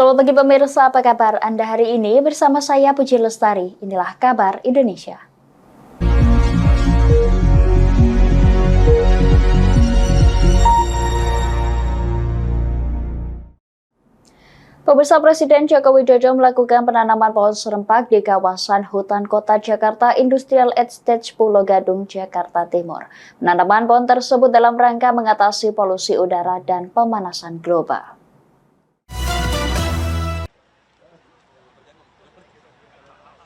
Selamat pagi pemirsa, apa kabar Anda hari ini? Bersama saya Puji Lestari, inilah kabar Indonesia. Pemirsa, Presiden Joko Widodo melakukan penanaman pohon serempak di kawasan hutan kota Jakarta Industrial Estate Pulau Gadung, Jakarta Timur. Penanaman pohon tersebut dalam rangka mengatasi polusi udara dan pemanasan global.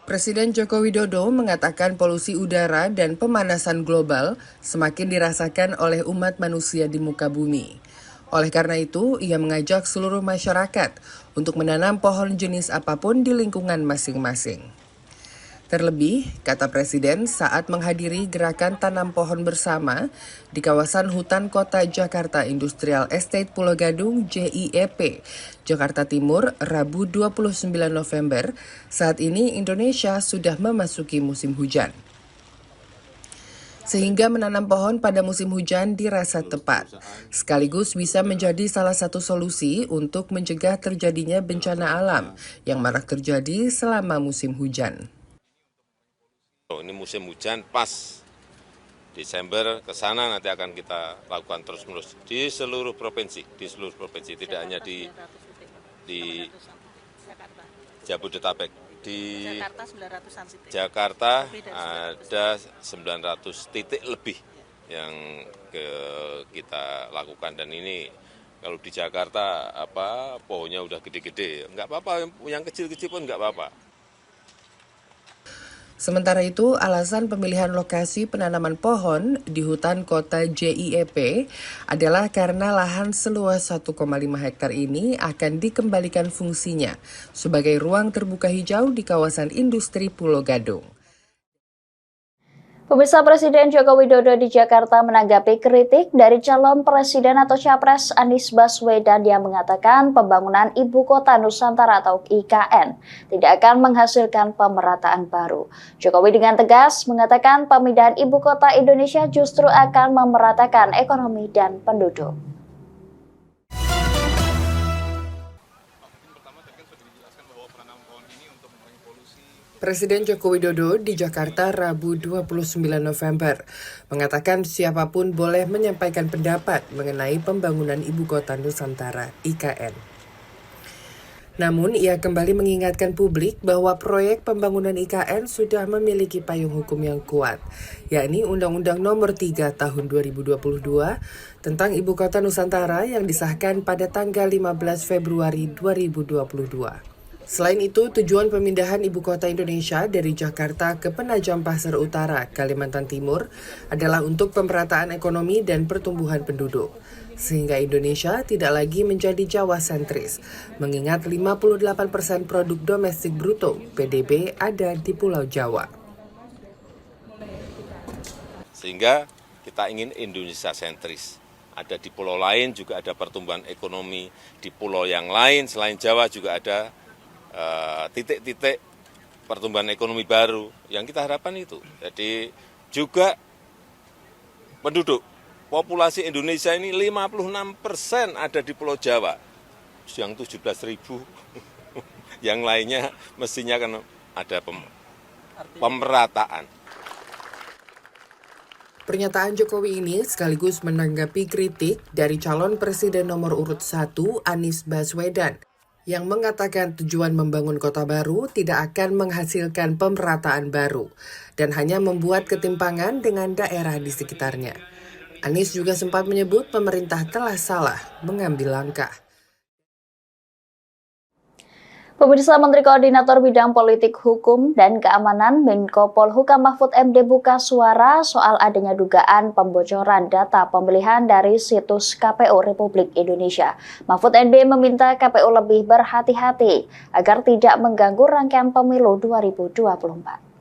Presiden Joko Widodo mengatakan polusi udara dan pemanasan global semakin dirasakan oleh umat manusia di muka bumi. Oleh karena itu, ia mengajak seluruh masyarakat untuk menanam pohon jenis apapun di lingkungan masing-masing. Terlebih, kata Presiden saat menghadiri gerakan tanam pohon bersama di kawasan hutan kota Jakarta Industrial Estate Pulau Gadung JIEP, Jakarta Timur, Rabu 29 November, saat ini Indonesia sudah memasuki musim hujan. Sehingga menanam pohon pada musim hujan dirasa tepat, sekaligus bisa menjadi salah satu solusi untuk mencegah terjadinya bencana alam yang marak terjadi selama musim hujan. Ini musim hujan pas Desember ke sana nanti akan kita lakukan terus-menerus di seluruh provinsi, tidak hanya di Jabodetabek. Di Jakarta ada 900 titik lebih yang kita lakukan, dan ini kalau di Jakarta pohonnya udah gede-gede, nggak apa-apa, yang kecil-kecil pun nggak apa-apa. Sementara itu, alasan pemilihan lokasi penanaman pohon di hutan kota JIEP adalah karena lahan seluas 1,5 hektar ini akan dikembalikan fungsinya sebagai ruang terbuka hijau di kawasan industri Pulau Gadung. Pemirsa, Presiden Joko Widodo di Jakarta menanggapi kritik dari calon presiden atau capres Anies Baswedan yang mengatakan pembangunan Ibu Kota Nusantara atau IKN tidak akan menghasilkan pemerataan baru. Jokowi dengan tegas mengatakan pemindahan Ibu Kota Indonesia justru akan memeratakan ekonomi dan penduduk. Presiden Joko Widodo di Jakarta Rabu 29 November mengatakan siapapun boleh menyampaikan pendapat mengenai pembangunan Ibu Kota Nusantara (IKN). Namun ia kembali mengingatkan publik bahwa proyek pembangunan IKN sudah memiliki payung hukum yang kuat, yakni Undang-Undang Nomor 3 Tahun 2022 tentang Ibu Kota Nusantara yang disahkan pada tanggal 15 Februari 2022. Selain itu, tujuan pemindahan Ibu Kota Indonesia dari Jakarta ke Penajam Pasir Utara, Kalimantan Timur adalah untuk pemerataan ekonomi dan pertumbuhan penduduk, sehingga Indonesia tidak lagi menjadi Jawa sentris, mengingat 58% produk domestik bruto (PDB) ada di Pulau Jawa. Sehingga kita ingin Indonesia sentris. Ada di pulau lain juga ada pertumbuhan ekonomi, di pulau yang lain selain Jawa juga ada titik-titik pertumbuhan ekonomi baru yang kita harapkan itu. Jadi juga penduduk, populasi Indonesia ini 56% ada di Pulau Jawa, yang 17.000, yang lainnya mestinya kan ada pemerataan. Pernyataan Jokowi ini sekaligus menanggapi kritik dari calon presiden nomor urut 1 Anies Baswedan, yang mengatakan tujuan membangun kota baru tidak akan menghasilkan pemerataan baru dan hanya membuat ketimpangan dengan daerah di sekitarnya. Anies juga sempat menyebut pemerintah telah salah mengambil langkah. Pemirsa, Menteri Koordinator Bidang Politik Hukum dan Keamanan Menko Polhukam Mahfud MD buka suara soal adanya dugaan pembocoran data pemilihan dari situs KPU Republik Indonesia. Mahfud MD meminta KPU lebih berhati-hati agar tidak mengganggu rangkaian pemilu 2024.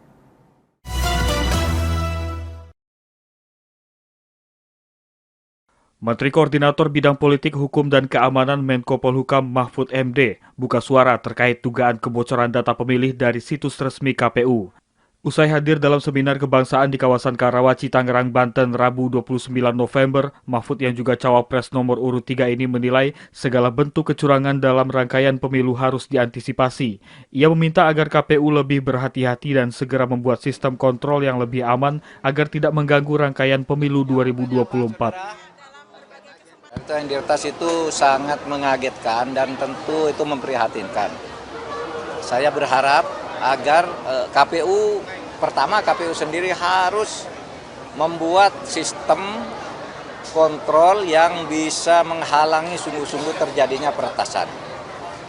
Menteri Koordinator Bidang Politik Hukum dan Keamanan Menko Polhukam Mahfud MD buka suara terkait dugaan kebocoran data pemilih dari situs resmi KPU. Usai hadir dalam seminar kebangsaan di kawasan Karawaci, Tangerang, Banten, Rabu 29 November, Mahfud yang juga cawapres nomor urut 3 ini menilai segala bentuk kecurangan dalam rangkaian pemilu harus diantisipasi. Ia meminta agar KPU lebih berhati-hati dan segera membuat sistem kontrol yang lebih aman agar tidak mengganggu rangkaian pemilu 2024. Integritas itu sangat mengagetkan dan tentu itu memprihatinkan. Saya berharap agar KPU sendiri harus membuat sistem kontrol yang bisa menghalangi sungguh-sungguh terjadinya peretasan.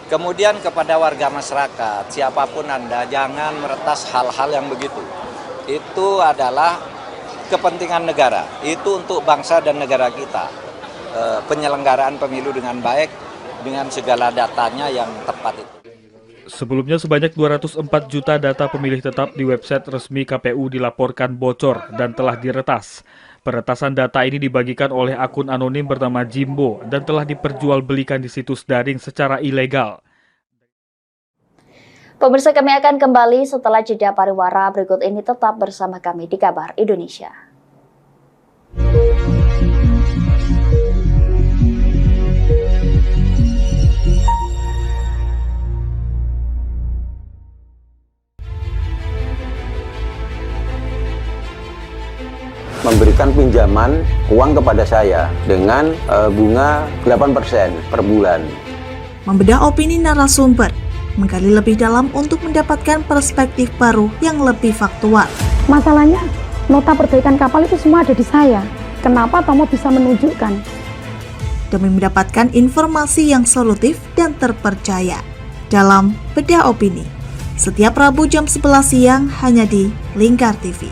Kemudian kepada warga masyarakat, siapapun Anda, jangan meretas hal-hal yang begitu. Itu adalah kepentingan negara, itu untuk bangsa dan negara kita. Penyelenggaraan pemilu dengan baik, dengan segala datanya yang tepat itu. Sebelumnya sebanyak 204 juta data pemilih tetap di website resmi KPU dilaporkan bocor dan telah diretas. Peretasan data ini dibagikan oleh akun anonim bernama Jimbo dan telah diperjualbelikan di situs daring secara ilegal. Pemirsa, kami akan kembali setelah jeda pariwara berikut ini. Tetap bersama kami di Kabar Indonesia. Memberikan pinjaman uang kepada saya dengan bunga 8% per bulan. Membedah opini narasumber, menggali lebih dalam untuk mendapatkan perspektif baru yang lebih faktual. Masalahnya, nota perbaikan kapal itu semua ada di saya. Kenapa Tomo bisa menunjukkan? Demi mendapatkan informasi yang solutif dan terpercaya. Dalam Bedah Opini, setiap Rabu jam 11 siang hanya di Lingkar TV.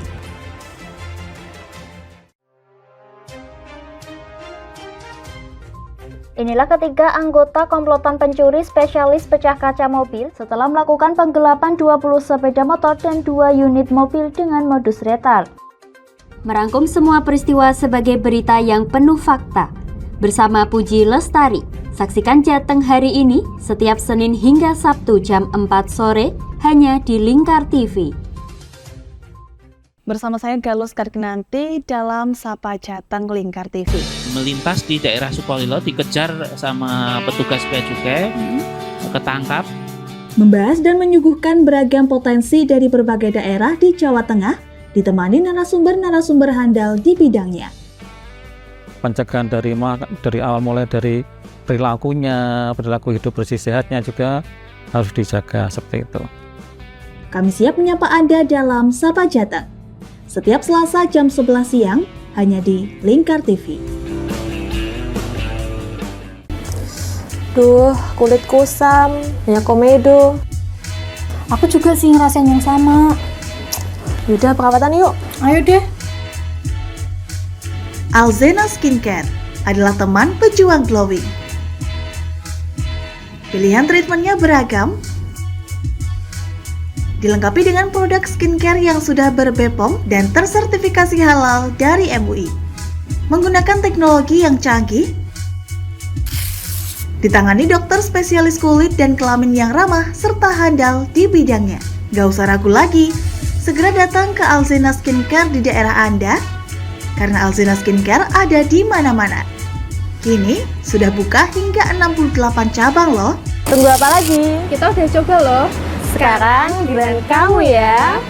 Inilah ketiga anggota komplotan pencuri spesialis pecah kaca mobil setelah melakukan penggelapan 20 sepeda motor dan 2 unit mobil dengan modus retard. Merangkum semua peristiwa sebagai berita yang penuh fakta. Bersama Puji Lestari, saksikan Jateng hari ini setiap Senin hingga Sabtu jam 4 sore hanya di Lingkar TV. Bersama saya Galus Kargnanti dalam Sapa Jateng Lingkar TV. Melintas di daerah Sukolilo dikejar sama petugas bea cukai, ketangkap. Membahas dan menyuguhkan beragam potensi dari berbagai daerah di Jawa Tengah, ditemani narasumber-narasumber handal di bidangnya. Pencegahan dari awal mulai dari perilakunya, perilaku hidup bersih sehatnya juga harus dijaga seperti itu. Kami siap menyapa Anda dalam Sapa Jateng. Setiap Selasa jam 11 siang hanya di Lingkar TV. Duh, kulit kusam, banyak komedo. Aku juga sih ngerasain yang sama. Yaudah, perawatan yuk. Ayo deh. Alzena Skincare adalah teman pejuang glowing. Pilihan treatmentnya beragam, dilengkapi dengan produk skincare yang sudah ber-BPOM dan tersertifikasi halal dari MUI. Menggunakan teknologi yang canggih, ditangani dokter spesialis kulit dan kelamin yang ramah serta handal di bidangnya. Gak usah ragu lagi, segera datang ke Alzena Skincare di daerah Anda, karena Alzena Skincare ada di mana-mana. Kini sudah buka hingga 68 cabang loh. Tunggu apa lagi? Kita udah coba loh. Sekarang giliran kamu ya.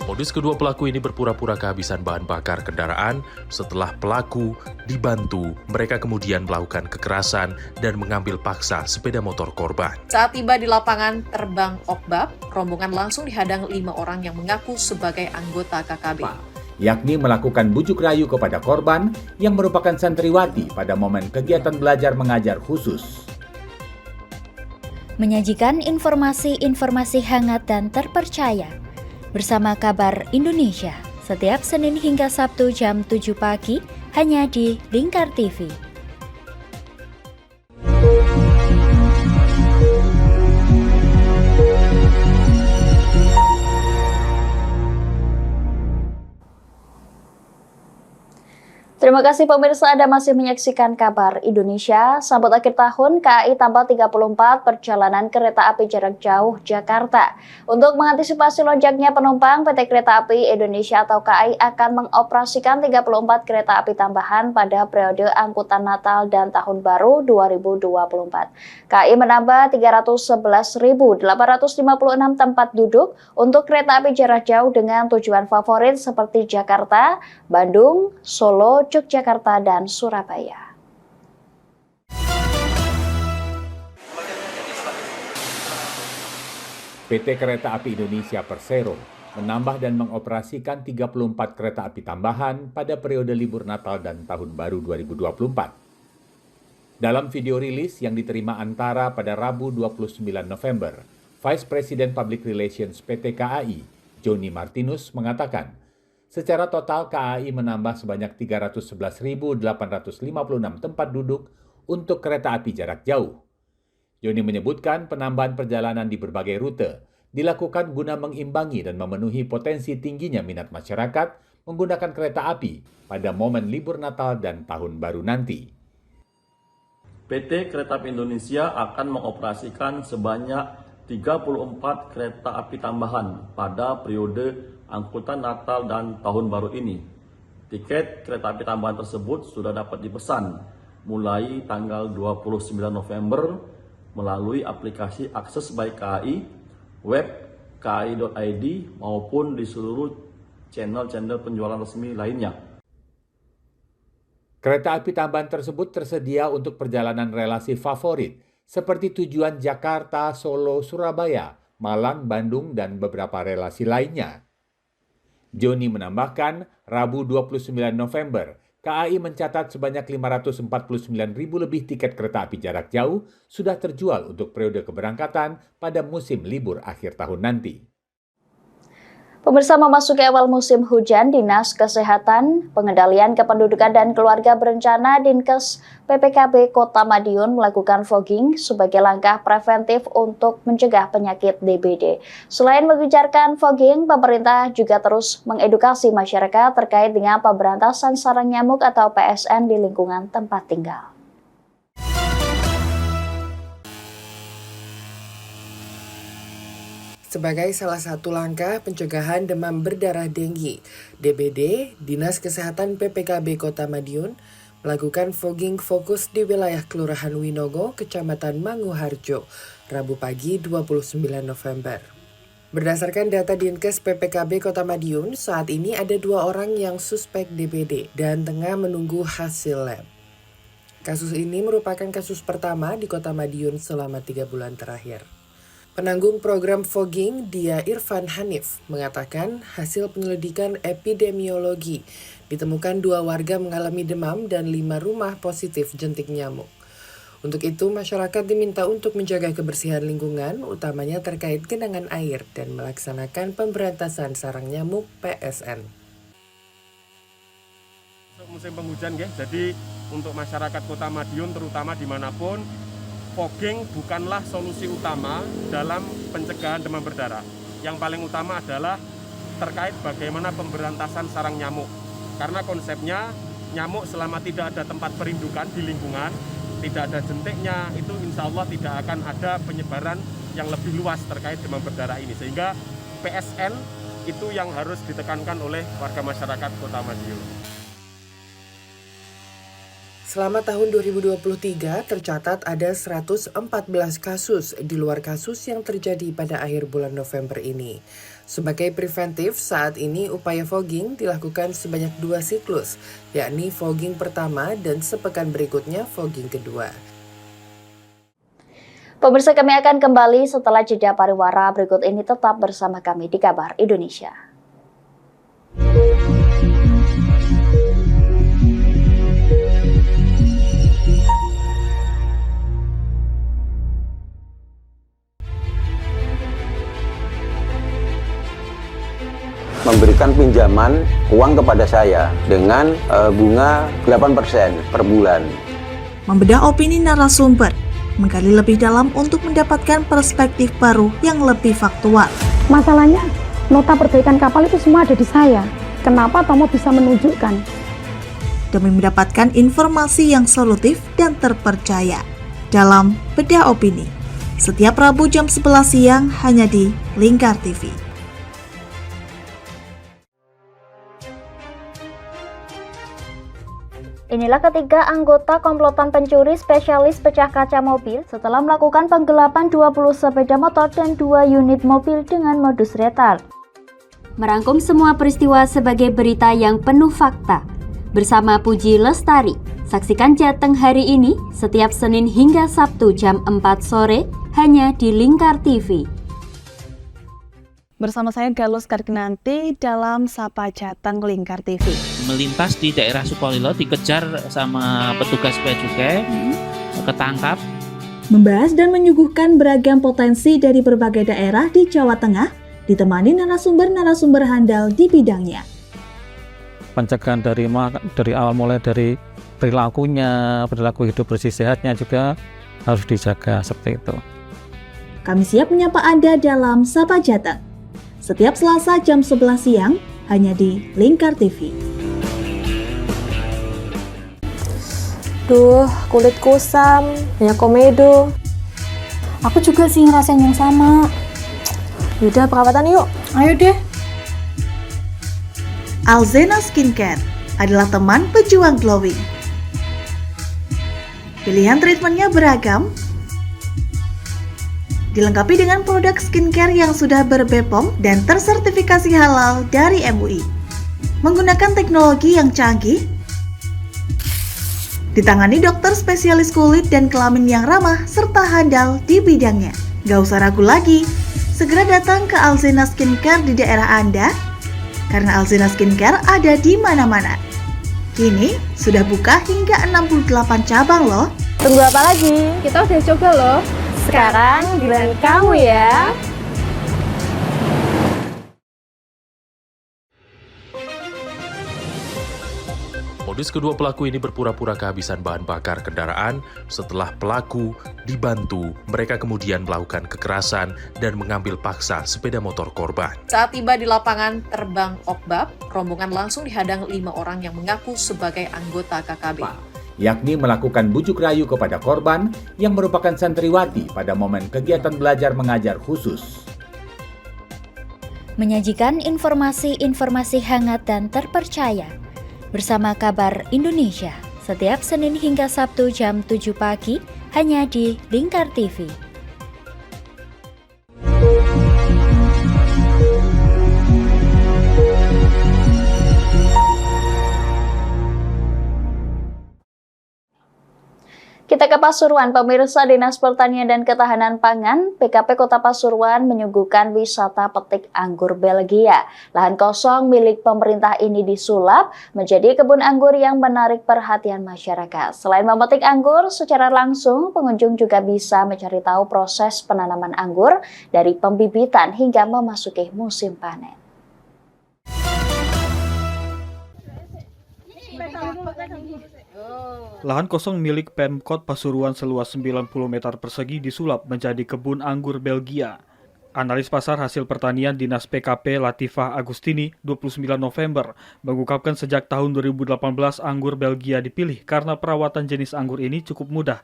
Modus kedua pelaku ini berpura-pura kehabisan bahan bakar kendaraan. Setelah pelaku dibantu, mereka kemudian melakukan kekerasan dan mengambil paksa sepeda motor korban. Saat tiba di lapangan terbang Okbab, rombongan langsung dihadang 5 orang yang mengaku sebagai anggota KKB. Yakni melakukan bujuk rayu kepada korban yang merupakan santriwati pada momen kegiatan belajar mengajar khusus. Menyajikan informasi-informasi hangat dan terpercaya bersama Kabar Indonesia setiap Senin hingga Sabtu jam 7 pagi hanya di Lingkar TV. Terima kasih pemirsa, Anda masih menyaksikan Kabar Indonesia. Sambut akhir tahun, KAI tambah 34 perjalanan kereta api jarak jauh Jakarta. Untuk mengantisipasi lonjaknya penumpang, PT Kereta Api Indonesia atau KAI akan mengoperasikan 34 kereta api tambahan pada periode angkutan Natal dan Tahun Baru 2024. KAI menambah 311.856 tempat duduk untuk kereta api jarak jauh dengan tujuan favorit seperti Jakarta, Bandung, Solo, Yogyakarta, dan Surabaya. PT Kereta Api Indonesia Persero menambah dan mengoperasikan 34 kereta api tambahan pada periode libur Natal dan Tahun Baru 2024. Dalam video rilis yang diterima Antara pada Rabu 29 November, Vice President Public Relations PT KAI, Joni Martinus, mengatakan, secara total KAI menambah sebanyak 311.856 tempat duduk untuk kereta api jarak jauh. Joni menyebutkan penambahan perjalanan di berbagai rute dilakukan guna mengimbangi dan memenuhi potensi tingginya minat masyarakat menggunakan kereta api pada momen libur Natal dan Tahun Baru nanti. PT Kereta Api Indonesia akan mengoperasikan sebanyak 34 kereta api tambahan pada periode angkutan Natal dan Tahun Baru ini. Tiket kereta api tambahan tersebut sudah dapat dipesan mulai tanggal 29 November melalui aplikasi akses by KAI, web kai.id maupun di seluruh channel-channel penjualan resmi lainnya. Kereta api tambahan tersebut tersedia untuk perjalanan relasi favorit seperti tujuan Jakarta, Solo, Surabaya, Malang, Bandung, dan beberapa relasi lainnya. Joni menambahkan, Rabu 29 November, KAI mencatat sebanyak 549.000 lebih tiket kereta api jarak jauh sudah terjual untuk periode keberangkatan pada musim libur akhir tahun nanti. Pemirsa, memasuki awal musim hujan, Dinas Kesehatan, Pengendalian Kependudukan dan Keluarga Berencana Dinkes PPKB Kota Madiun melakukan fogging sebagai langkah preventif untuk mencegah penyakit DBD. Selain mengejarkan fogging, pemerintah juga terus mengedukasi masyarakat terkait dengan pemberantasan sarang nyamuk atau PSN di lingkungan tempat tinggal. Sebagai salah satu langkah pencegahan demam berdarah denggi, DBD, Dinas Kesehatan PPKB Kota Madiun, melakukan fogging fokus di wilayah Kelurahan Winogo, Kecamatan Manguharjo, Rabu pagi 29 November. Berdasarkan data Dinkes PPKB Kota Madiun, saat ini ada 2 orang yang suspek DBD dan tengah menunggu hasil lab. Kasus ini merupakan kasus pertama di Kota Madiun selama 3 bulan terakhir. Penanggung program fogging, Dia Irfan Hanif, mengatakan hasil penyelidikan epidemiologi ditemukan 2 warga mengalami demam dan 5 rumah positif jentik nyamuk. Untuk itu, masyarakat diminta untuk menjaga kebersihan lingkungan, utamanya terkait genangan air dan melaksanakan pemberantasan sarang nyamuk PSN. Musim penghujan, jadi untuk masyarakat Kota Madiun terutama dimanapun, fogging bukanlah solusi utama dalam pencegahan demam berdarah. Yang paling utama adalah terkait bagaimana pemberantasan sarang nyamuk. Karena konsepnya nyamuk selama tidak ada tempat perindukan di lingkungan, tidak ada jentiknya, itu insya Allah tidak akan ada penyebaran yang lebih luas terkait demam berdarah ini. Sehingga PSN itu yang harus ditekankan oleh warga masyarakat Kota Madiun. Selama tahun 2023, tercatat ada 114 kasus di luar kasus yang terjadi pada akhir bulan November ini. Sebagai preventif, saat ini upaya fogging dilakukan sebanyak 2 siklus, yakni fogging pertama dan sepekan berikutnya fogging kedua. Pemirsa, kami akan kembali setelah jeda pariwara berikut ini. Tetap bersama kami di Kabar Indonesia. Memberikan pinjaman uang kepada saya dengan bunga 8% per bulan. Membedah opini narasumber, menggali lebih dalam untuk mendapatkan perspektif baru yang lebih faktual. Masalahnya, nota perbaikan kapal itu semua ada di saya. Kenapa Tomo bisa menunjukkan? demi mendapatkan informasi yang solutif dan terpercaya. Dalam Bedah Opini, setiap Rabu jam 11 siang hanya di Lingkar TV. Inilah ketiga anggota komplotan pencuri spesialis pecah kaca mobil setelah melakukan penggelapan 20 sepeda motor dan 2 unit mobil dengan modus retard. Merangkum semua peristiwa sebagai berita yang penuh fakta. Bersama Puji Lestari, saksikan Jateng hari ini setiap Senin hingga Sabtu jam 4 sore hanya di Lingkar TV. Bersama saya Galus Karginanti dalam Sapa Jateng Lingkar TV. Melintas di daerah Sukolilo dikejar sama petugas bea cukai, ketangkap. Membahas dan menyuguhkan beragam potensi dari berbagai daerah di Jawa Tengah, ditemani narasumber-narasumber handal di bidangnya. Pencegahan dari awal mulai dari perilaku hidup bersih sehatnya juga harus dijaga seperti itu. Kami siap menyapa Anda dalam Sapa Jateng. Setiap Selasa jam 11 siang hanya di Lingkar TV. Duh, kulit kusam, banyak komedo. Aku juga sih ngerasain yang sama. Yaudah, perawatan yuk. Ayo deh. Alzena Skincare adalah teman pejuang glowing. Pilihan treatmentnya beragam, dilengkapi dengan produk skincare yang sudah ber-BPOM dan tersertifikasi halal dari MUI. Menggunakan teknologi yang canggih, ditangani dokter spesialis kulit dan kelamin yang ramah serta handal di bidangnya. Gak usah ragu lagi, segera datang ke Alzena Skincare di daerah Anda, karena Alzena Skincare ada di mana-mana. Kini sudah buka hingga 68 cabang loh. Tunggu apa lagi? Kita udah coba loh. Sekarang giliran kamu ya. Modus kedua pelaku ini berpura-pura kehabisan bahan bakar kendaraan. Setelah pelaku dibantu, mereka kemudian melakukan kekerasan dan mengambil paksa sepeda motor korban. Saat tiba di lapangan terbang Okbab, rombongan langsung dihadang 5 orang yang mengaku sebagai anggota KKB. Yakni melakukan bujuk rayu kepada korban yang merupakan santriwati pada momen kegiatan belajar mengajar khusus. Menyajikan informasi-informasi hangat dan terpercaya bersama Kabar Indonesia setiap Senin hingga Sabtu jam 7 pagi hanya di Lingkar TV. Kita ke Pasuruan, pemirsa. Dinas Pertanian dan Ketahanan Pangan PKP Kota Pasuruan menyuguhkan wisata petik anggur Belgia. Lahan kosong milik pemerintah ini disulap menjadi kebun anggur yang menarik perhatian masyarakat. Selain memetik anggur secara langsung, pengunjung juga bisa mencari tahu proses penanaman anggur dari pembibitan hingga memasuki musim panen. Lahan kosong milik Pemkot Pasuruan seluas 90 meter persegi disulap menjadi kebun anggur Belgia. Analis pasar hasil pertanian Dinas PKP Latifah Agustini 29 November mengungkapkan sejak tahun 2018 anggur Belgia dipilih karena perawatan jenis anggur ini cukup mudah.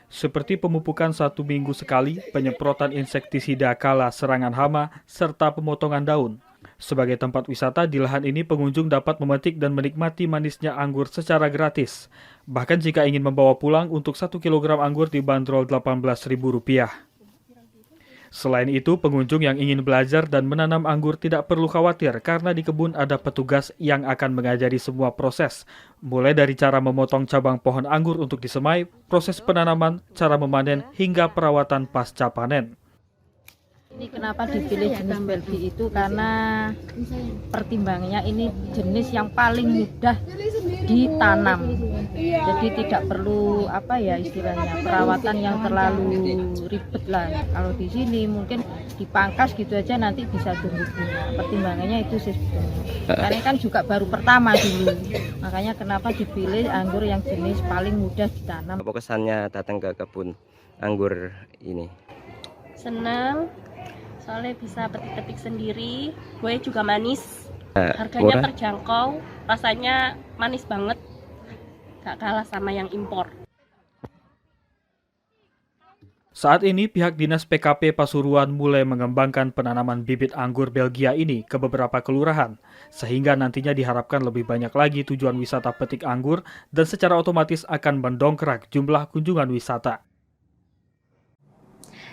Seperti pemupukan 1 minggu sekali, penyemprotan insektisida kala serangan hama, serta pemotongan daun. Sebagai tempat wisata di lahan ini, pengunjung dapat memetik dan menikmati manisnya anggur secara gratis. Bahkan jika ingin membawa pulang, untuk 1 kg anggur dibanderol Rp18.000. Selain itu, pengunjung yang ingin belajar dan menanam anggur tidak perlu khawatir karena di kebun ada petugas yang akan mengajari semua proses, mulai dari cara memotong cabang pohon anggur untuk disemai, proses penanaman, cara memanen, hingga perawatan pasca panen. Ini kenapa dipilih jenis Belgia itu karena pertimbangannya ini jenis yang paling mudah ditanam. Jadi tidak perlu istilahnya perawatan yang terlalu ribet lah. Kalau di sini mungkin dipangkas gitu aja nanti bisa tumbuh bunga. Pertimbangannya itu sih sebetulnya. Karena kan juga baru pertama dulu. Makanya kenapa dipilih anggur yang jenis paling mudah ditanam. Apa kesannya datang ke kebun anggur ini? Senang. Soalnya bisa petik-petik sendiri, buahnya juga manis, harganya murah? terjangkau, rasanya manis banget. nggak kalah sama yang impor. Saat ini pihak Dinas PKP Pasuruan mulai mengembangkan penanaman bibit anggur Belgia ini ke beberapa kelurahan, sehingga nantinya diharapkan lebih banyak lagi tujuan wisata petik anggur dan secara otomatis akan mendongkrak jumlah kunjungan wisata.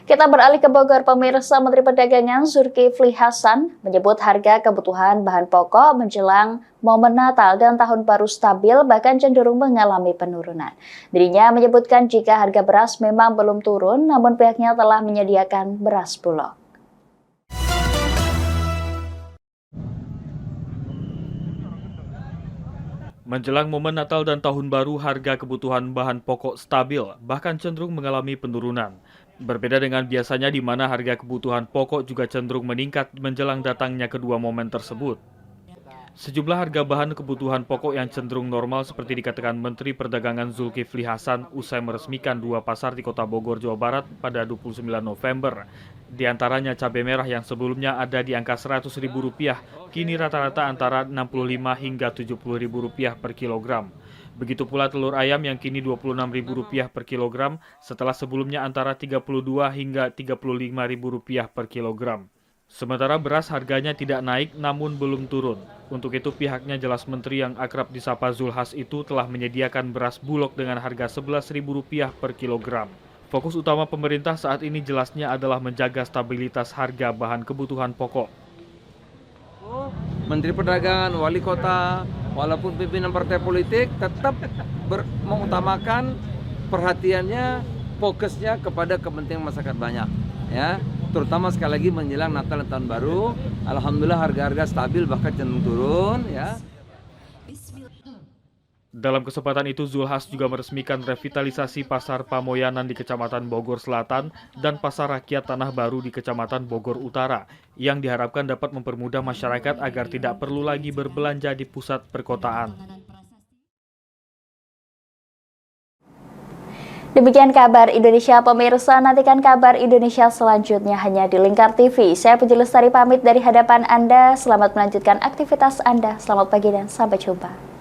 Kita beralih ke Bogor, pemirsa. Menteri Perdagangan Zulkifli Hasan menyebut harga kebutuhan bahan pokok menjelang momen Natal dan Tahun Baru stabil, bahkan cenderung mengalami penurunan. Dirinya menyebutkan jika harga beras memang belum turun, namun pihaknya telah menyediakan beras bulog. Menjelang momen Natal dan Tahun Baru, harga kebutuhan bahan pokok stabil, bahkan cenderung mengalami penurunan. Berbeda dengan biasanya di mana harga kebutuhan pokok juga cenderung meningkat menjelang datangnya kedua momen tersebut. Sejumlah harga bahan kebutuhan pokok yang cenderung normal seperti dikatakan Menteri Perdagangan Zulkifli Hasan usai meresmikan 2 pasar di Kota Bogor, Jawa Barat pada 29 November. Di antaranya cabai merah yang sebelumnya ada di angka Rp100.000, kini rata-rata antara Rp65 hingga Rp70.000 per kilogram. Begitu pula telur ayam yang kini Rp26.000 per kilogram setelah sebelumnya antara Rp32 hingga Rp35.000 per kilogram. Sementara beras harganya tidak naik namun belum turun. Untuk itu pihaknya jelas Menteri yang akrab disapa Zulhas itu telah menyediakan beras bulog dengan harga Rp11.000 per kilogram. Fokus utama pemerintah saat ini jelasnya adalah menjaga stabilitas harga bahan kebutuhan pokok. Menteri Perdagangan, Wali Kota, walaupun pimpinan partai politik tetap mengutamakan perhatiannya, fokusnya kepada kepentingan masyarakat banyak, ya. Terutama sekali lagi menjelang Natal dan Tahun Baru, alhamdulillah harga-harga stabil bahkan cenderung turun, ya. Dalam kesempatan itu Zulhas juga meresmikan revitalisasi Pasar Pamoyanan di Kecamatan Bogor Selatan dan Pasar Rakyat Tanah Baru di Kecamatan Bogor Utara yang diharapkan dapat mempermudah masyarakat agar tidak perlu lagi berbelanja di pusat perkotaan. Demikian kabar Indonesia, pemirsa. Nantikan kabar Indonesia selanjutnya hanya di Lingkar TV. Saya Puji Lestari pamit dari hadapan Anda. Selamat melanjutkan aktivitas Anda. Selamat pagi dan sampai jumpa.